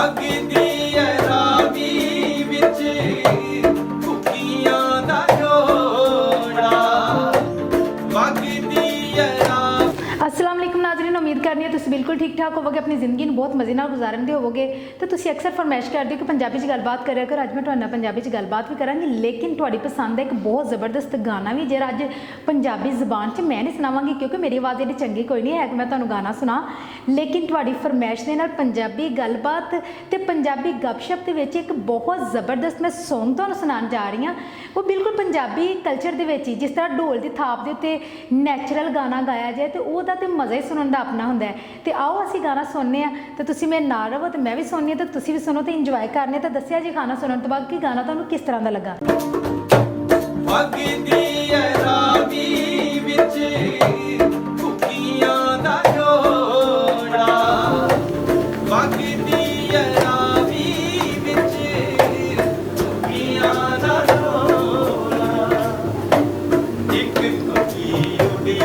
ਵਗਦੀ ਐ ਰਾਵੀ ਵਿੱਚ ਕੁਕੀਆਂ ਦਾ ਜੋੜਾ ਵਗਦੀ ਐ अस्सलाम वालेकुम नाज़रीन, उम्मीद करनी है तुम बिल्कुल ठीक ठाक होवोगे, अपनी जिंदगी में बहुत मज़े नाल गुजारन दे होवोगे। तो तुम अक्सर फरमाइश करते हो कि पंजाबी च गलबात करा करो। अज मैं तुहाडे नाल पंजाबी च गलबात भी करांगी, लेकिन तुहाडी पसंद है एक बहुत ज़बरदस्त गाना भी जेड़ा अज पंजाबी ज़बान च मैं नहीं सुनावांगी, क्योंकि मेरी आवाज़ एडी चंगी कोई नहीं है कि मैं तुहानू गाना सुना। लेकिन तुहाडी फरमाइश दे नाल पंजाबी गलबात ते पंजाबी गपशप दे विच एक बहुत ज़बरदस्त मैं सॉन्ग तुहानू सुनाउण जा रही हाँ। वो बिल्कुल पंजाबी कल्चर दे विच ही, जिस तरह ढोल की थाप दे उत्ते नैचुरल गाना गाया जाए तो ਉਹਦਾ ਤੇ ਮਜ਼ਾ ਹੀ ਸੁਣਨ ਦਾ ਆਪਣਾ ਹੁੰਦਾ ਹੈ। ਤੇ ਆਓ ਅਸੀਂ ਗਾਣਾ ਸੁਣਨੇ ਆ ਤੇ ਤੁਸੀਂ ਮੇਰੇ ਨਾਲ ਰਹੋ ਤੇ ਮੈਂ ਵੀ ਸੁਣਨੀ ਆ ਤੇ ਤੁਸੀਂ ਵੀ ਸੁਣੋ ਤੇ ਇੰਜੋਏ ਕਰਨੇ। ਤਾਂ ਦੱਸਿਆ ਜੀ ਗਾਣਾ ਸੁਣਨ ਤੋਂ ਬਾਅਦ ਕਿ ਗਾਣਾ ਤੁਹਾਨੂੰ ਕਿਸ ਤਰ੍ਹਾਂ ਦਾ ਲੱਗਾ। ਵਗਦੀ ਐ ਰਾਵੀ ਵਿੱਚ ਕੁਕੀਆਂ ਦਾ ਜੋੜਾ ਵਗਦੀ ਐ ਰਾਵੀ ਵਿੱਚ ਕੁਕੀਆਂ ਦਾ ਜੋੜਾ ਇੱਕ ਕੁਕੀ ਉਡੀ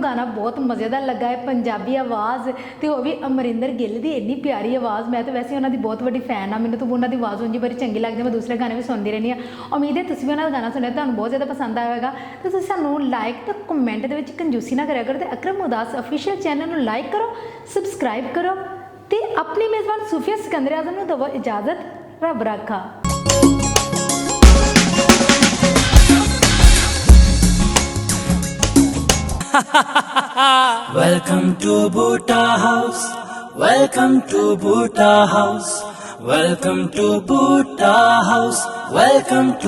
गाना बहुत मज़ेदार लगा है। पंजाबी आवाज़ तो वो भी अमरिंदर गिल की इन्नी प्यारी आवाज़। मैं तो वैसे उन्होंने बहुत बड़ी फैन हाँ, मैंने तो उन्होंने आवाज़ उंजी बड़ी चंगी लगती है। मैं दूसरे गाने भी सुनती रहनी हाँ। उम्मीद है तुम भी उन्होंने गाना सुनिया तो बहुत ज़्यादा पसंद आएगा। तो तुम सानू लाइक तो कमेंट के कंजूसी ना करा करो। तो अकरम उदास ऑफिशियल चैनल को लाइक करो, सबसक्राइब करो तो अपनी मेज़बान सूफिया सिकंदर आज़म को दवो इजाज़त। रब रखा। Welcome to Bhuta House. Welcome to Bhuta House. Welcome to Bhuta House. Welcome to